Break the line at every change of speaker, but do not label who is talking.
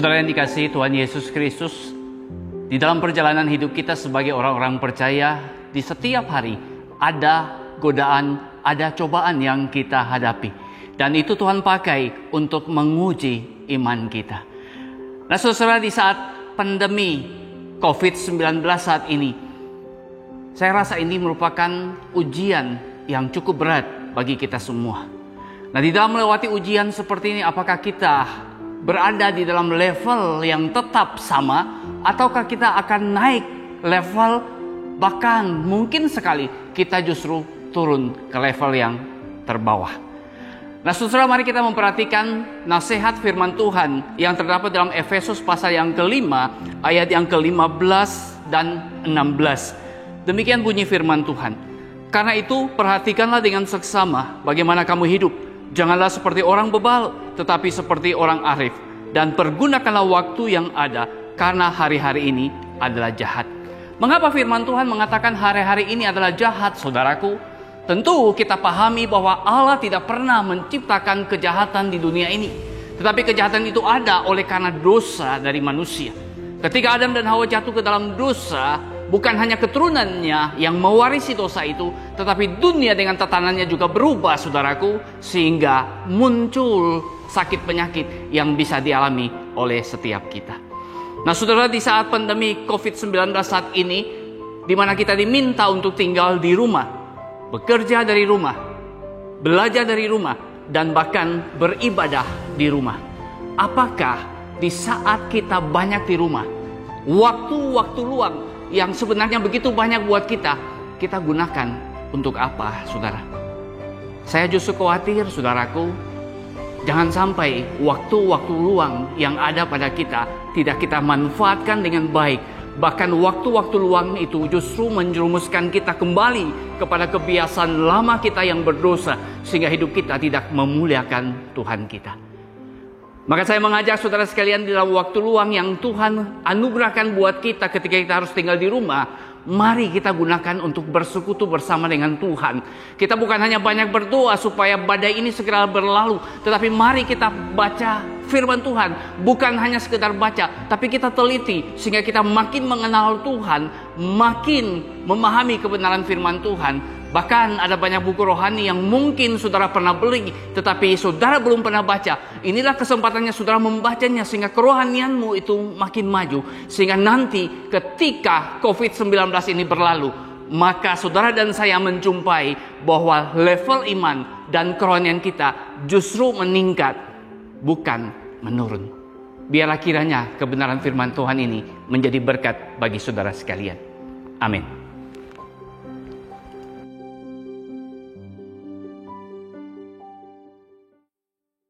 Saudara yang dikasihi Tuhan Yesus Kristus, di dalam perjalanan hidup kita sebagai orang-orang percaya, di setiap hari ada godaan, ada cobaan yang kita hadapi. Dan itu Tuhan pakai untuk menguji iman kita. Nah saudara, di saat pandemi COVID-19 saat ini, saya rasa ini merupakan ujian yang cukup berat bagi kita semua. Nah di dalam melewati ujian seperti ini, apakah kita berada di dalam level yang tetap sama, ataukah kita akan naik level, bahkan mungkin sekali kita justru turun ke level yang terbawah. Nah saudara, mari kita memperhatikan nasihat firman Tuhan yang terdapat dalam Efesus pasal yang kelima, ayat yang ke-15 dan 16. Demikian bunyi firman Tuhan. Karena itu perhatikanlah dengan seksama bagaimana kamu hidup. Janganlah seperti orang bebal, tetapi seperti orang arif. Dan pergunakanlah waktu yang ada, karena hari-hari ini adalah jahat. Mengapa firman Tuhan mengatakan hari-hari ini adalah jahat, saudaraku? Tentu kita pahami bahwa Allah tidak pernah menciptakan kejahatan di dunia ini. Tetapi kejahatan itu ada oleh karena dosa dari manusia. Ketika Adam dan Hawa jatuh ke dalam dosa, bukan hanya keturunannya yang mewarisi dosa itu, tetapi dunia dengan tatanannya juga berubah, saudaraku, sehingga muncul sakit penyakit yang bisa dialami oleh setiap kita. Nah saudara, di saat pandemi COVID-19 saat ini, di mana kita diminta untuk tinggal di rumah, bekerja dari rumah, belajar dari rumah, dan bahkan beribadah di rumah. Apakah di saat kita banyak di rumah, waktu-waktu luang yang sebenarnya begitu banyak buat kita gunakan untuk apa, saudara? Saya justru khawatir, saudaraku, jangan sampai waktu-waktu luang yang ada pada kita tidak kita manfaatkan dengan baik. Bahkan waktu-waktu luang itu justru menjerumuskan kita kembali kepada kebiasaan lama kita yang berdosa, sehingga hidup kita tidak memuliakan Tuhan kita. Maka saya mengajak saudara sekalian, di dalam waktu luang yang Tuhan anugerahkan buat kita ketika kita harus tinggal di rumah, mari kita gunakan untuk bersekutu bersama dengan Tuhan. Kita bukan hanya banyak berdoa supaya badai ini segera berlalu, tetapi mari kita baca firman Tuhan. Bukan hanya sekedar baca, tapi kita teliti sehingga kita makin mengenal Tuhan, makin memahami kebenaran firman Tuhan. Bahkan ada banyak buku rohani yang mungkin saudara pernah beli, tetapi saudara belum pernah baca. Inilah kesempatannya saudara membacanya, sehingga kerohanianmu itu makin maju. Sehingga nanti ketika COVID-19 ini berlalu, maka saudara dan saya menjumpai bahwa level iman dan kerohanian kita justru meningkat, bukan menurun. Biarlah kiranya kebenaran firman Tuhan ini menjadi berkat bagi saudara sekalian. Amin.